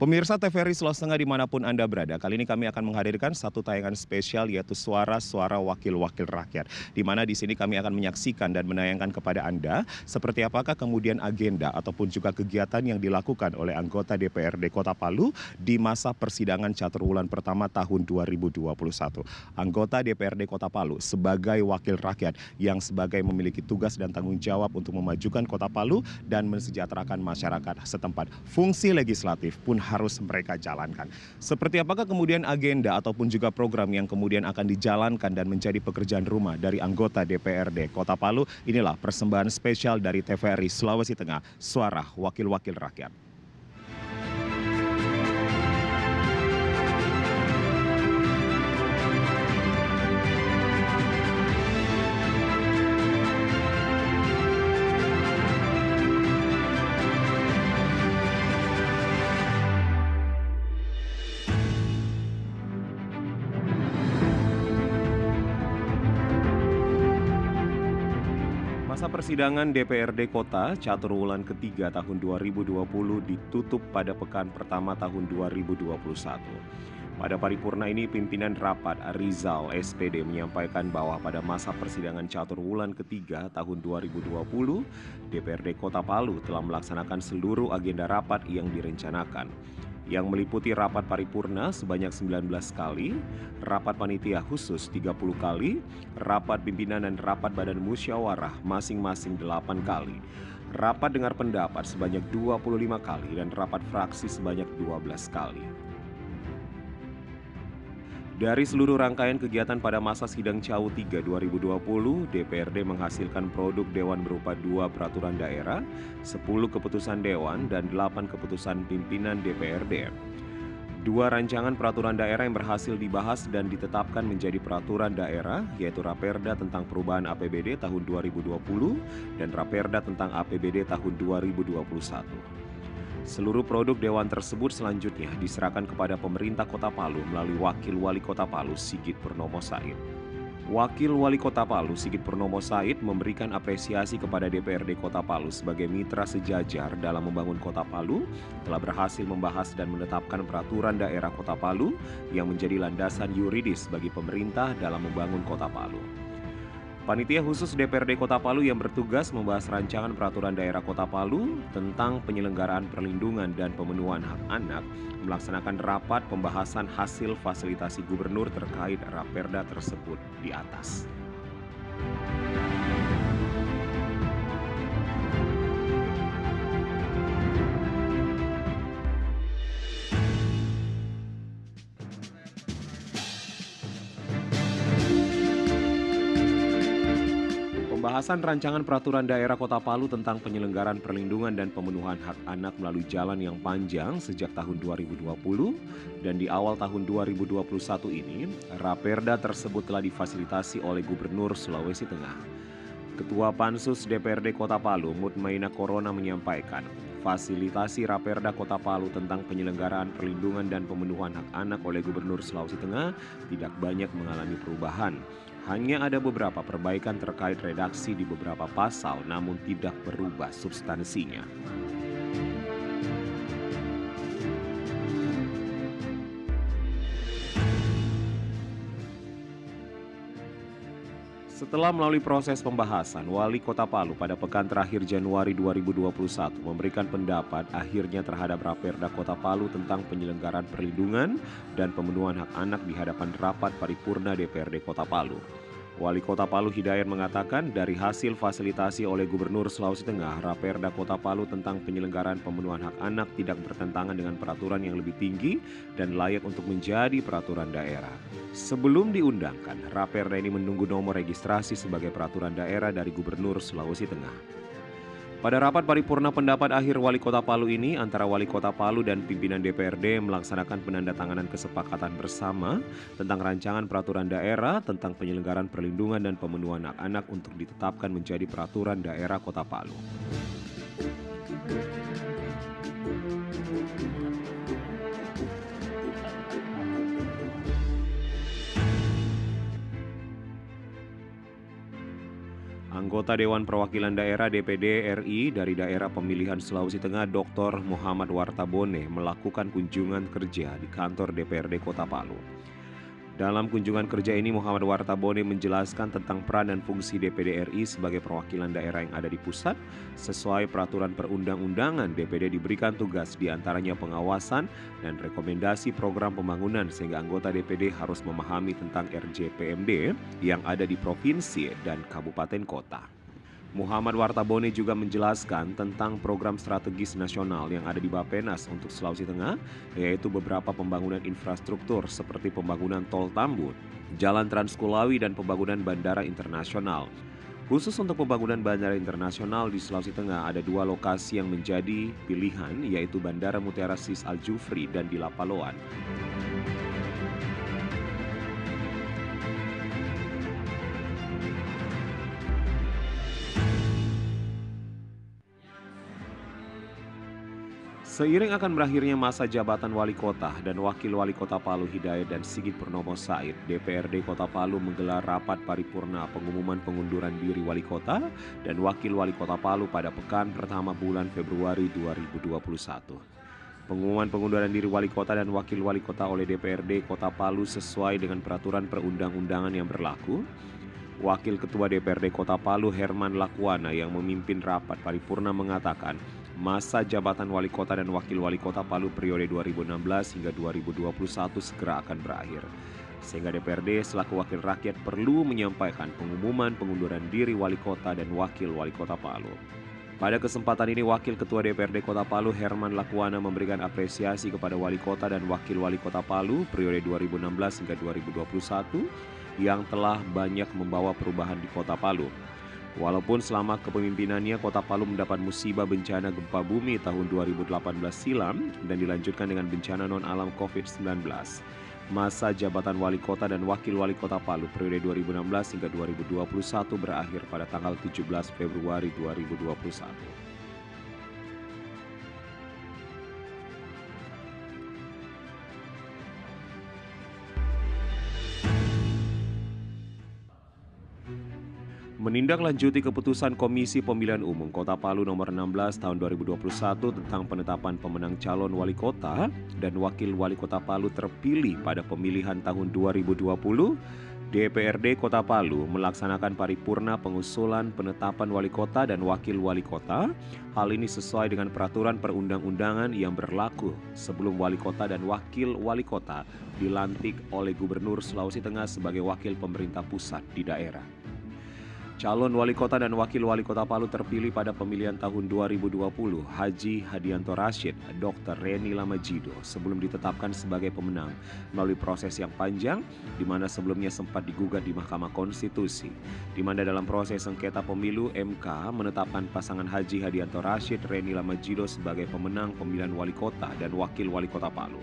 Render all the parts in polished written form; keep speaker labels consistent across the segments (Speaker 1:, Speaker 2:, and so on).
Speaker 1: Pemirsa TVRI Sulawesi dimanapun Anda berada, kali ini kami akan menghadirkan satu tayangan spesial yaitu suara-suara wakil-wakil rakyat. Di mana di sini kami akan menyaksikan dan menayangkan kepada Anda seperti apakah kemudian agenda ataupun juga kegiatan yang dilakukan oleh anggota DPRD Kota Palu di masa persidangan catur bulan pertama tahun 2021. Anggota DPRD Kota Palu sebagai wakil rakyat yang sebagai memiliki tugas dan tanggung jawab untuk memajukan Kota Palu dan mensejahterakan masyarakat setempat. Fungsi legislatif pun harus mereka jalankan. Seperti apakah kemudian agenda ataupun juga program yang kemudian akan dijalankan dan menjadi pekerjaan rumah dari anggota DPRD Kota Palu? Inilah persembahan spesial dari TVRI Sulawesi Tengah, Suara Wakil-Wakil Rakyat. Masa persidangan DPRD Kota catur wulan ketiga tahun 2020 ditutup pada pekan pertama tahun 2021. Pada paripurna ini pimpinan rapat Rizal SPD menyampaikan bahwa pada masa persidangan catur wulan ketiga tahun 2020, DPRD Kota Palu telah melaksanakan seluruh agenda rapat yang direncanakan, yang meliputi rapat paripurna sebanyak 19 kali, rapat panitia khusus 30 kali, rapat pimpinan dan rapat badan musyawarah masing-masing 8 kali, rapat dengar pendapat sebanyak 25 kali, dan rapat fraksi sebanyak 12 kali. Dari seluruh rangkaian kegiatan pada masa sidang CAU 3 2020, DPRD menghasilkan produk Dewan berupa 2 peraturan daerah, 10 keputusan Dewan, dan 8 keputusan pimpinan DPRD. 2 rancangan peraturan daerah yang berhasil dibahas dan ditetapkan menjadi peraturan daerah, yaitu Raperda tentang perubahan APBD tahun 2020 dan Raperda tentang APBD tahun 2021. Seluruh produk Dewan tersebut selanjutnya diserahkan kepada pemerintah Kota Palu melalui Wakil Wali Kota Palu Sigit Purnomo Said. Wakil Wali Kota Palu Sigit Purnomo Said memberikan apresiasi kepada DPRD Kota Palu sebagai mitra sejajar dalam membangun Kota Palu, telah berhasil membahas dan menetapkan peraturan daerah Kota Palu yang menjadi landasan yuridis bagi pemerintah dalam membangun Kota Palu. Panitia khusus DPRD Kota Palu yang bertugas membahas rancangan peraturan daerah Kota Palu tentang penyelenggaraan perlindungan dan pemenuhan hak anak melaksanakan rapat pembahasan hasil fasilitasi gubernur terkait Raperda tersebut di atas. Pembahasan rancangan peraturan daerah Kota Palu tentang penyelenggaraan perlindungan dan pemenuhan hak anak melalui jalan yang panjang sejak tahun 2020 dan di awal tahun 2021 ini, Raperda tersebut telah difasilitasi oleh Gubernur Sulawesi Tengah. Ketua Pansus DPRD Kota Palu, Mutmainah Corona menyampaikan, fasilitasi Raperda Kota Palu tentang penyelenggaraan perlindungan dan pemenuhan hak anak oleh Gubernur Sulawesi Tengah tidak banyak mengalami perubahan. Hanya ada beberapa perbaikan terkait redaksi di beberapa pasal, namun tidak berubah substansinya. Setelah melalui proses pembahasan, Wali Kota Palu pada pekan terakhir Januari 2021 memberikan pendapat akhirnya terhadap Raperda Kota Palu tentang penyelenggaraan perlindungan dan pemenuhan hak anak di hadapan rapat paripurna DPRD Kota Palu. Wali Kota Palu Hidayat mengatakan dari hasil fasilitasi oleh Gubernur Sulawesi Tengah, Raperda Kota Palu tentang penyelenggaraan pemenuhan hak anak tidak bertentangan dengan peraturan yang lebih tinggi dan layak untuk menjadi peraturan daerah. Sebelum diundangkan, Raperda ini menunggu nomor registrasi sebagai peraturan daerah dari Gubernur Sulawesi Tengah. Pada rapat paripurna pendapat akhir Wali Kota Palu ini, antara Wali Kota Palu dan pimpinan DPRD melaksanakan penandatanganan kesepakatan bersama tentang rancangan peraturan daerah tentang penyelenggaraan perlindungan dan pemenuhan hak anak untuk ditetapkan menjadi peraturan daerah Kota Palu. Anggota Dewan Perwakilan Daerah DPD RI dari daerah pemilihan Sulawesi Tengah Dr. Muhammad Wartabone melakukan kunjungan kerja di kantor DPRD Kota Palu. Dalam kunjungan kerja ini Muhammad Wartabone menjelaskan tentang peran dan fungsi DPD RI sebagai perwakilan daerah yang ada di pusat. Sesuai peraturan perundang-undangan, DPD diberikan tugas diantaranya pengawasan dan rekomendasi program pembangunan sehingga anggota DPD harus memahami tentang RJPMD yang ada di provinsi dan kabupaten kota. Muhammad Wartabone juga menjelaskan tentang program strategis nasional yang ada di Bappenas untuk Sulawesi Tengah, yaitu beberapa pembangunan infrastruktur seperti pembangunan tol Tambun, jalan Trans Kulawi dan pembangunan bandara internasional. Khusus untuk pembangunan bandara internasional di Sulawesi Tengah ada 2 lokasi yang menjadi pilihan, yaitu Bandara Mutiara Sis Al Jufri dan di Lapaloan. Seiring akan berakhirnya masa jabatan wali kota dan wakil wali kota Palu Hidayat dan Sigit Purnomo Said, DPRD Kota Palu menggelar rapat paripurna pengumuman pengunduran diri wali kota dan wakil wali kota Palu pada pekan pertama bulan Februari 2021. Pengumuman pengunduran diri wali kota dan wakil wali kota oleh DPRD Kota Palu sesuai dengan peraturan perundang-undangan yang berlaku. Wakil Ketua DPRD Kota Palu Herman Lakwana yang memimpin rapat paripurna mengatakan masa jabatan wali kota dan wakil wali kota Palu periode 2016 hingga 2021 segera akan berakhir. Sehingga DPRD selaku wakil rakyat perlu menyampaikan pengumuman pengunduran diri wali kota dan wakil wali kota Palu. Pada kesempatan ini Wakil Ketua DPRD Kota Palu Herman Lakwana memberikan apresiasi kepada wali kota dan wakil wali kota Palu periode 2016 hingga 2021 yang telah banyak membawa perubahan di Kota Palu. Walaupun selama kepemimpinannya Kota Palu mendapat musibah bencana gempa bumi tahun 2018 silam dan dilanjutkan dengan bencana non-alam COVID-19. Masa jabatan wali kota dan wakil wali kota Palu periode 2016 hingga 2021 berakhir pada tanggal 17 Februari 2021. Menindaklanjuti keputusan Komisi Pemilihan Umum Kota Palu nomor 16 tahun 2021 tentang penetapan pemenang calon wali kota dan wakil wali kota Palu terpilih pada pemilihan tahun 2020, DPRD Kota Palu melaksanakan paripurna pengusulan penetapan wali kota dan wakil wali kota. Hal ini sesuai dengan peraturan perundang-undangan yang berlaku sebelum wali kota dan wakil wali kota dilantik oleh Gubernur Sulawesi Tengah sebagai wakil pemerintah pusat di daerah. Calon wali kota dan wakil wali kota Palu terpilih pada pemilihan tahun 2020, Haji Hadianto Rashid, Dr. Reni Lamajido, sebelum ditetapkan sebagai pemenang melalui proses yang panjang, di mana sebelumnya sempat digugat di Mahkamah Konstitusi, di mana dalam proses sengketa pemilu MK menetapkan pasangan Haji Hadianto Rashid, Reni Lamajido sebagai pemenang pemilihan wali kota dan wakil wali kota Palu.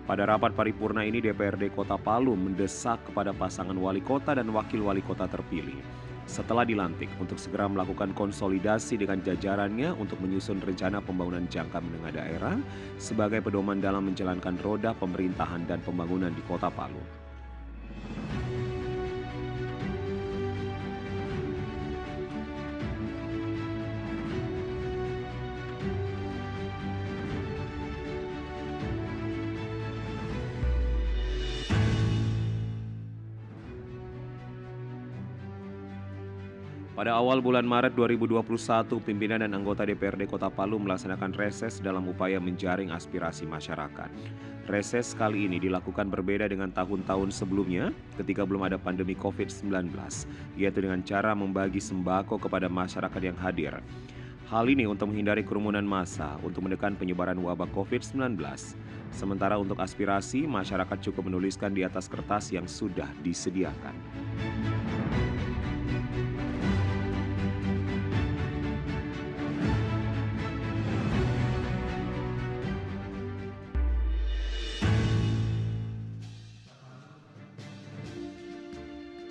Speaker 1: Pada rapat paripurna ini DPRD Kota Palu mendesak kepada pasangan wali kota dan wakil wali kota terpilih setelah dilantik untuk segera melakukan konsolidasi dengan jajarannya untuk menyusun rencana pembangunan jangka menengah daerah sebagai pedoman dalam menjalankan roda pemerintahan dan pembangunan di Kota Palu. Pada awal bulan Maret 2021, pimpinan dan anggota DPRD Kota Palu melaksanakan reses dalam upaya menjaring aspirasi masyarakat. Reses kali ini dilakukan berbeda dengan tahun-tahun sebelumnya ketika belum ada pandemi COVID-19, yaitu dengan cara membagi sembako kepada masyarakat yang hadir. Hal ini untuk menghindari kerumunan massa untuk menekan penyebaran wabah COVID-19. Sementara untuk aspirasi, masyarakat cukup menuliskan di atas kertas yang sudah disediakan.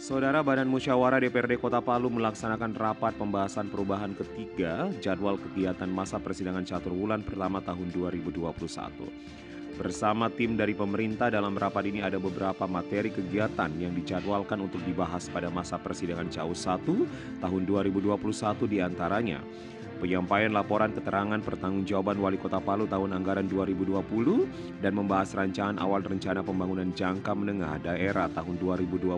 Speaker 1: Saudara, Badan Musyawarah DPRD Kota Palu melaksanakan rapat pembahasan perubahan ketiga jadwal kegiatan masa persidangan catur wulan pertama tahun 2021. Bersama tim dari pemerintah dalam rapat ini ada beberapa materi kegiatan yang dijadwalkan untuk dibahas pada masa persidangan CAU 1 tahun 2021 diantaranya. Penyampaian laporan keterangan pertanggungjawaban Wali Kota Palu tahun anggaran 2020 dan membahas rancangan awal rencana pembangunan jangka menengah daerah tahun 2021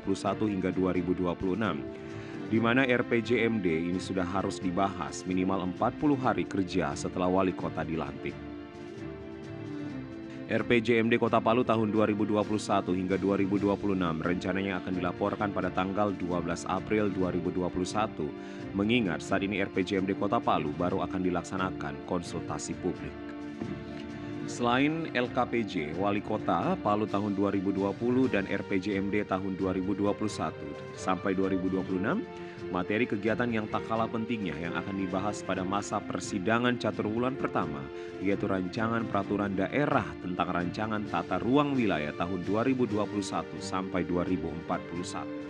Speaker 1: hingga 2026. Di mana RPJMD ini sudah harus dibahas minimal 40 hari kerja setelah Wali Kota dilantik. RPJMD Kota Palu tahun 2021 hingga 2026 rencananya akan dilaporkan pada tanggal 12 April 2021. Mengingat saat ini RPJMD Kota Palu baru akan dilaksanakan konsultasi publik. Selain LKPJ, Wali Kota Palu tahun 2020 dan RPJMD tahun 2021 sampai 2026, materi kegiatan yang tak kalah pentingnya yang akan dibahas pada masa persidangan caturwulan pertama, yaitu rancangan peraturan daerah tentang rancangan tata ruang wilayah tahun 2021 sampai 2041.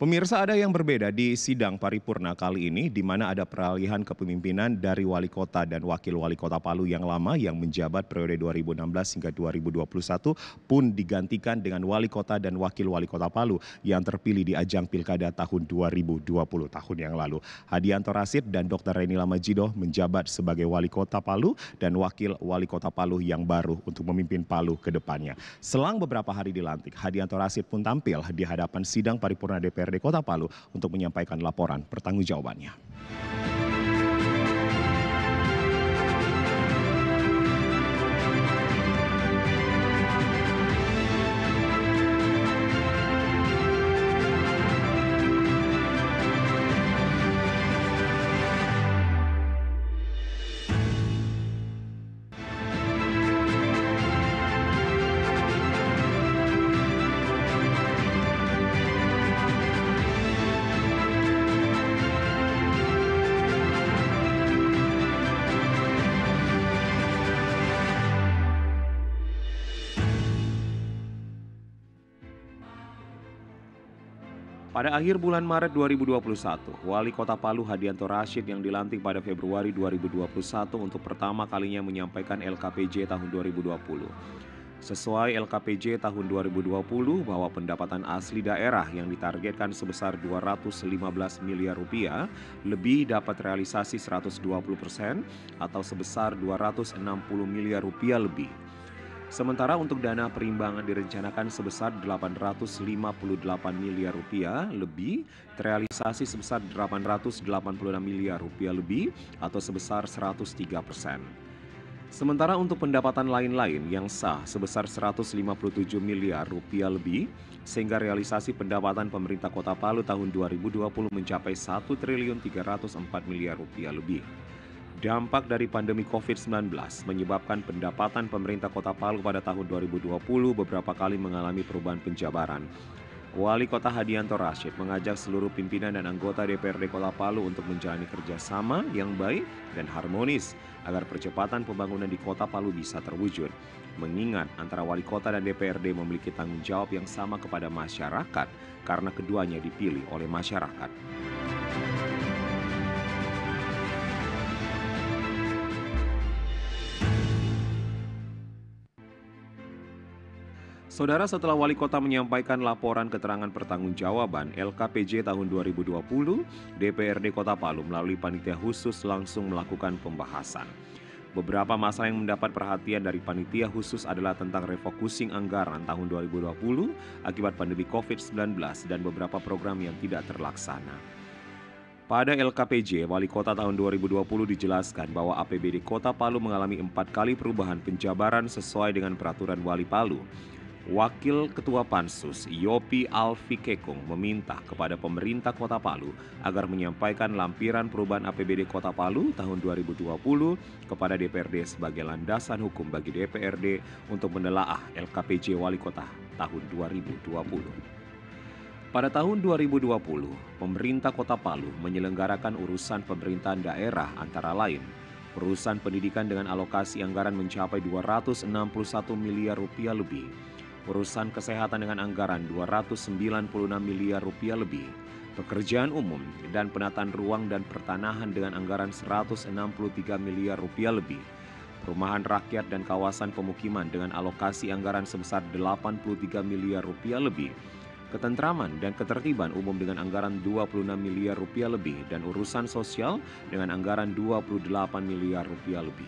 Speaker 1: Pemirsa, ada yang berbeda di sidang paripurna kali ini, di mana ada peralihan kepemimpinan dari Wali Kota dan Wakil Wali Kota Palu yang lama yang menjabat periode 2016 hingga 2021 pun digantikan dengan Wali Kota dan Wakil Wali Kota Palu yang terpilih di ajang Pilkada tahun 2020 tahun yang lalu. Hadianto Rashid dan Dr. Reni Lamajido menjabat sebagai Wali Kota Palu dan Wakil Wali Kota Palu yang baru untuk memimpin Palu ke depannya. Selang beberapa hari dilantik, Hadianto Rashid pun tampil di hadapan sidang paripurna DPRD Kota Palu untuk menyampaikan laporan pertanggungjawabannya. Pada akhir bulan Maret 2021, Wali Kota Palu Hadianto Rashid yang dilantik pada Februari 2021 untuk pertama kalinya menyampaikan LKPJ tahun 2020. Sesuai LKPJ tahun 2020 bahwa pendapatan asli daerah yang ditargetkan sebesar 215 miliar rupiah lebih dapat realisasi 120% atau sebesar 260 miliar rupiah lebih. Sementara untuk dana perimbangan direncanakan sebesar 858 miliar rupiah lebih, terrealisasi sebesar 886 miliar rupiah lebih atau sebesar 103%. Sementara untuk pendapatan lain-lain yang sah sebesar 157 miliar rupiah lebih, sehingga realisasi pendapatan pemerintah Kota Palu tahun 2020 mencapai 1 triliun 304 miliar rupiah lebih. Dampak dari pandemi COVID-19 menyebabkan pendapatan pemerintah Kota Palu pada tahun 2020 beberapa kali mengalami perubahan penjabaran. Wali Kota Hadianto Rashid mengajak seluruh pimpinan dan anggota DPRD Kota Palu untuk menjalani kerjasama yang baik dan harmonis agar percepatan pembangunan di Kota Palu bisa terwujud. Mengingat antara Wali Kota dan DPRD memiliki tanggung jawab yang sama kepada masyarakat karena keduanya dipilih oleh masyarakat. Saudara, setelah wali kota menyampaikan laporan keterangan pertanggungjawaban LKPJ tahun 2020, DPRD Kota Palu melalui panitia khusus langsung melakukan pembahasan. Beberapa masalah yang mendapat perhatian dari panitia khusus adalah tentang refocusing anggaran tahun 2020 akibat pandemi COVID-19 dan beberapa program yang tidak terlaksana. Pada LKPJ, Wali Kota tahun 2020 dijelaskan bahwa APBD Kota Palu mengalami 4 kali perubahan penjabaran sesuai dengan peraturan Wali Palu. Wakil Ketua Pansus, Yopi Alfi Kekung, meminta kepada pemerintah Kota Palu agar menyampaikan lampiran perubahan APBD Kota Palu tahun 2020 kepada DPRD sebagai landasan hukum bagi DPRD untuk menelaah LKPJ Wali Kota tahun 2020. Pada tahun 2020, pemerintah Kota Palu menyelenggarakan urusan pemerintahan daerah antara lain urusan pendidikan dengan alokasi anggaran mencapai 261 miliar rupiah lebih, urusan kesehatan dengan anggaran 296 miliar rupiah lebih, pekerjaan umum dan penataan ruang dan pertanahan dengan anggaran 163 miliar rupiah lebih, perumahan rakyat dan kawasan pemukiman dengan alokasi anggaran sebesar 83 miliar rupiah lebih, ketentraman dan ketertiban umum dengan anggaran 26 miliar rupiah lebih, dan urusan sosial dengan anggaran 28 miliar rupiah lebih.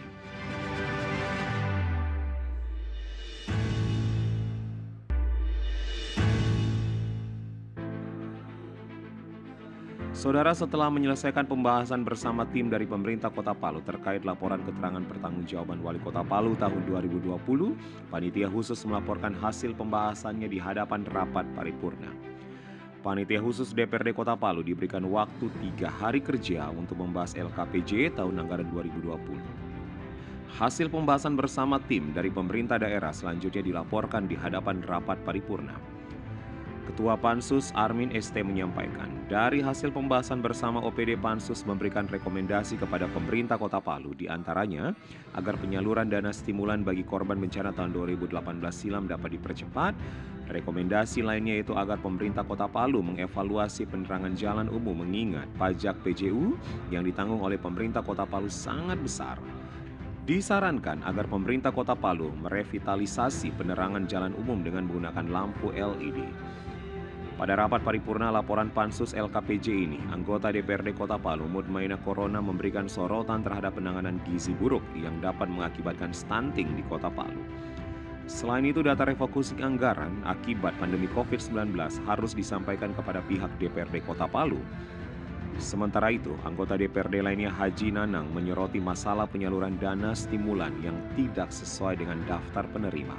Speaker 1: Saudara, setelah menyelesaikan pembahasan bersama tim dari pemerintah Kota Palu terkait laporan keterangan pertanggungjawaban Wali Kota Palu tahun 2020, panitia khusus melaporkan hasil pembahasannya di hadapan rapat paripurna. Panitia khusus DPRD Kota Palu diberikan waktu 3 hari kerja untuk membahas LKPJ tahun anggaran 2020. Hasil pembahasan bersama tim dari pemerintah daerah selanjutnya dilaporkan di hadapan rapat paripurna. Ketua Pansus Armin ST menyampaikan, dari hasil pembahasan bersama OPD Pansus memberikan rekomendasi kepada pemerintah Kota Palu, diantaranya agar penyaluran dana stimulan bagi korban bencana tahun 2018 silam dapat dipercepat. Rekomendasi lainnya yaitu agar pemerintah Kota Palu mengevaluasi penerangan jalan umum mengingat pajak PJU yang ditanggung oleh pemerintah Kota Palu sangat besar. Disarankan agar pemerintah Kota Palu merevitalisasi penerangan jalan umum dengan menggunakan lampu LED. Pada rapat paripurna laporan Pansus LKPJ ini, anggota DPRD Kota Palu Mutmainah Corona memberikan sorotan terhadap penanganan gizi buruk yang dapat mengakibatkan stunting di Kota Palu. Selain itu, data refocusing anggaran akibat pandemi COVID-19 harus disampaikan kepada pihak DPRD Kota Palu. Sementara itu, anggota DPRD lainnya Haji Nanang menyoroti masalah penyaluran dana stimulan yang tidak sesuai dengan daftar penerima.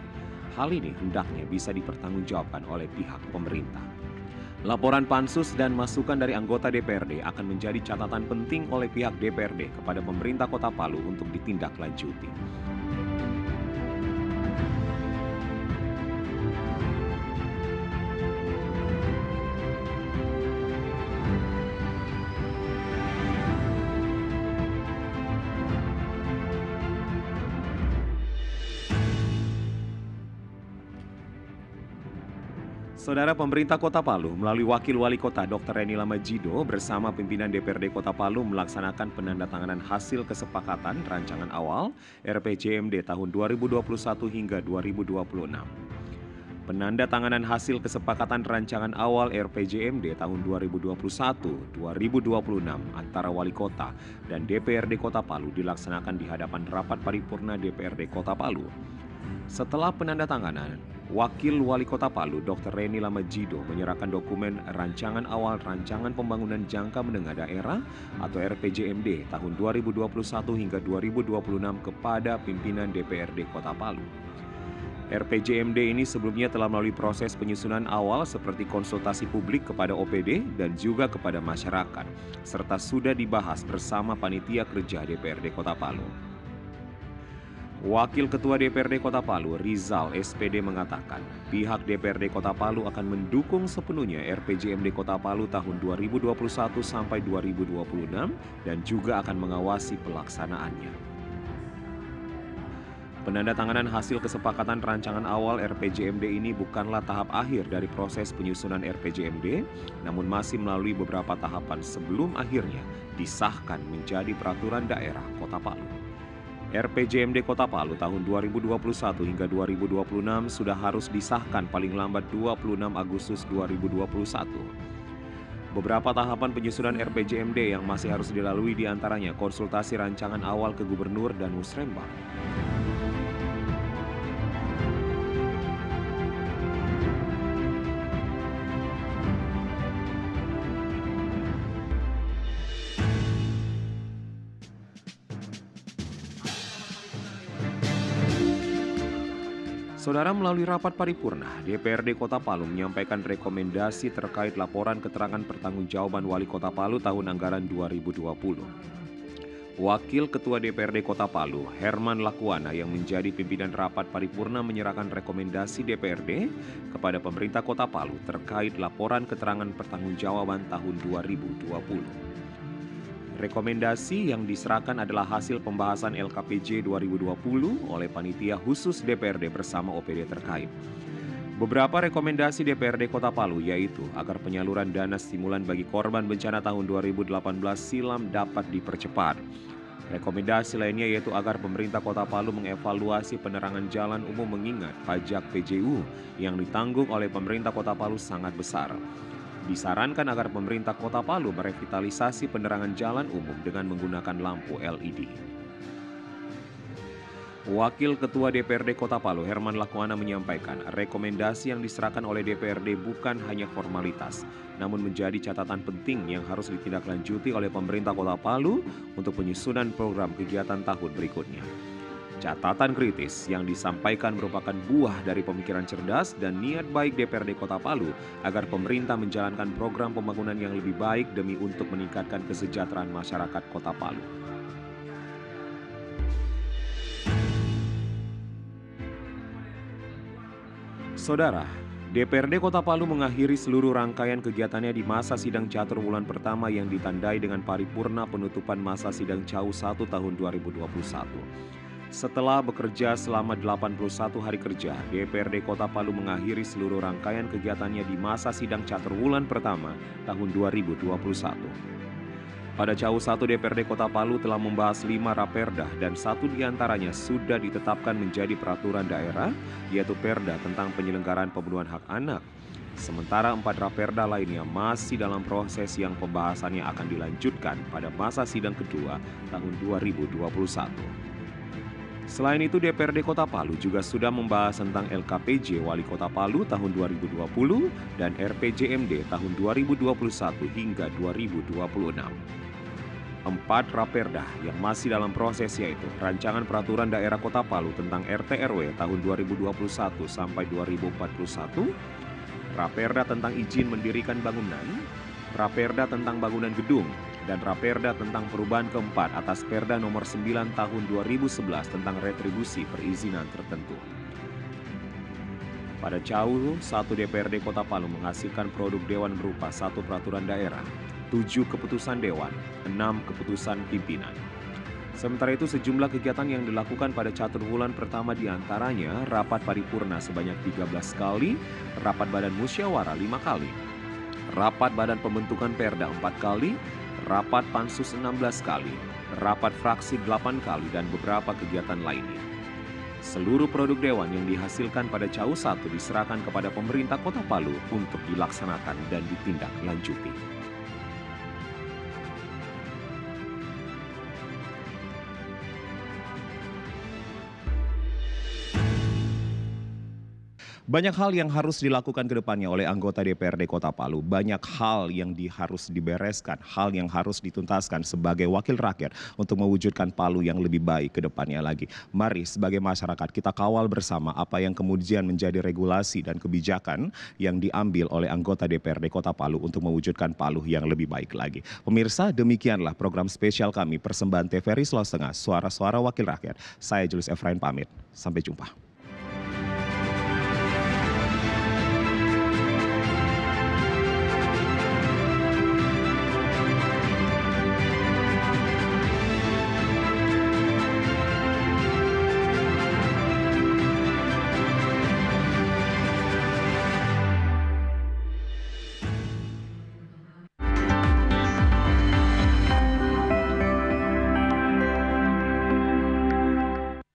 Speaker 1: Hal ini hendaknya bisa dipertanggungjawabkan oleh pihak pemerintah. Laporan Pansus dan masukan dari anggota DPRD akan menjadi catatan penting oleh pihak DPRD kepada pemerintah Kota Palu untuk ditindaklanjuti. Saudara, pemerintah Kota Palu melalui Wakil Wali Kota Dr. Reni Lamajido bersama pimpinan DPRD Kota Palu melaksanakan penandatanganan hasil kesepakatan rancangan awal RPJMD tahun 2021 hingga 2026. Penandatanganan hasil kesepakatan rancangan awal RPJMD tahun 2021-2026 antara Wali Kota dan DPRD Kota Palu dilaksanakan di hadapan rapat paripurna DPRD Kota Palu. Setelah penandatanganan, Wakil Wali Kota Palu Dr. Reni Lamajido menyerahkan dokumen rancangan awal rancangan pembangunan jangka menengah daerah atau RPJMD tahun 2021 hingga 2026 kepada pimpinan DPRD Kota Palu. RPJMD ini sebelumnya telah melalui proses penyusunan awal seperti konsultasi publik kepada OPD dan juga kepada masyarakat, serta sudah dibahas bersama panitia kerja DPRD Kota Palu. Wakil Ketua DPRD Kota Palu, Rizal SPD mengatakan, pihak DPRD Kota Palu akan mendukung sepenuhnya RPJMD Kota Palu tahun 2021 sampai 2026 dan juga akan mengawasi pelaksanaannya. Penandatanganan hasil kesepakatan rancangan awal RPJMD ini bukanlah tahap akhir dari proses penyusunan RPJMD, namun masih melalui beberapa tahapan sebelum akhirnya disahkan menjadi peraturan daerah Kota Palu. RPJMD Kota Palu tahun 2021 hingga 2026 sudah harus disahkan paling lambat 26 Agustus 2021. Beberapa tahapan penyusunan RPJMD yang masih harus dilalui diantaranya konsultasi rancangan awal ke Gubernur dan Musrembang. Saudara, melalui rapat paripurna, DPRD Kota Palu menyampaikan rekomendasi terkait laporan keterangan pertanggungjawaban Wali Kota Palu tahun anggaran 2020. Wakil Ketua DPRD Kota Palu, Herman Lakuana, yang menjadi pimpinan rapat paripurna menyerahkan rekomendasi DPRD kepada pemerintah Kota Palu terkait laporan keterangan pertanggungjawaban tahun 2020. Rekomendasi yang diserahkan adalah hasil pembahasan LKPJ 2020 oleh Panitia Khusus DPRD bersama OPD terkait. Beberapa rekomendasi DPRD Kota Palu yaitu agar penyaluran dana stimulan bagi korban bencana tahun 2018 silam dapat dipercepat. Rekomendasi lainnya yaitu agar pemerintah Kota Palu mengevaluasi penerangan jalan umum mengingat pajak PJU yang ditanggung oleh pemerintah Kota Palu sangat besar. Disarankan agar pemerintah Kota Palu merevitalisasi penerangan jalan umum dengan menggunakan lampu LED. Wakil Ketua DPRD Kota Palu, Herman Lakuana, menyampaikan rekomendasi yang diserahkan oleh DPRD bukan hanya formalitas, namun menjadi catatan penting yang harus ditindaklanjuti oleh pemerintah Kota Palu untuk penyusunan program kegiatan tahun berikutnya. Catatan kritis yang disampaikan merupakan buah dari pemikiran cerdas dan niat baik DPRD Kota Palu agar pemerintah menjalankan program pembangunan yang lebih baik demi untuk meningkatkan kesejahteraan masyarakat Kota Palu. Saudara, DPRD Kota Palu mengakhiri seluruh rangkaian kegiatannya di masa sidang catur bulan pertama yang ditandai dengan paripurna penutupan masa sidang CAU 1 tahun 2021. Setelah bekerja selama 81 hari kerja, DPRD Kota Palu mengakhiri seluruh rangkaian kegiatannya di masa sidang catur bulan pertama tahun 2021. Pada CAU 1, DPRD Kota Palu telah membahas 5 raperda dan 1 diantaranya sudah ditetapkan menjadi peraturan daerah, yaitu Perda tentang penyelenggaraan pembunuhan hak anak. Sementara 4 raperda lainnya masih dalam proses yang pembahasannya akan dilanjutkan pada masa sidang kedua tahun 2021. Selain itu, DPRD Kota Palu juga sudah membahas tentang LKPJ Wali Kota Palu tahun 2020 dan RPJMD tahun 2021 hingga 2026. 4 raperda yang masih dalam proses yaitu Rancangan Peraturan Daerah Kota Palu tentang RT/RW tahun 2021 sampai 2041, Raperda tentang izin mendirikan bangunan, Raperda tentang bangunan gedung, dan Raperda tentang perubahan keempat atas Perda nomor 9 tahun 2011 tentang retribusi perizinan tertentu. Pada CAU 1, DPRD Kota Palu menghasilkan produk dewan berupa 1 peraturan daerah, 7 keputusan dewan, 6 keputusan pimpinan. Sementara itu sejumlah kegiatan yang dilakukan pada catur bulan pertama diantaranya rapat paripurna sebanyak 13 kali, rapat badan musyawarah 5 kali, rapat badan pembentukan Perda 4 kali, rapat pansus 16 kali, rapat fraksi 8 kali, dan beberapa kegiatan lainnya. Seluruh produk dewan yang dihasilkan pada CAU 1 diserahkan kepada pemerintah Kota Palu untuk dilaksanakan dan ditindaklanjuti. Banyak hal yang harus dilakukan ke depannya oleh anggota DPRD Kota Palu. Banyak hal yang harus dibereskan, hal yang harus dituntaskan sebagai wakil rakyat untuk mewujudkan Palu yang lebih baik ke depannya lagi. Mari sebagai masyarakat kita kawal bersama apa yang kemudian menjadi regulasi dan kebijakan yang diambil oleh anggota DPRD Kota Palu untuk mewujudkan Palu yang lebih baik lagi. Pemirsa, demikianlah program spesial kami Persembahan TVRI Sulawesi Tengah, Suara-Suara Wakil Rakyat. Saya Julius Efrain pamit. Sampai jumpa.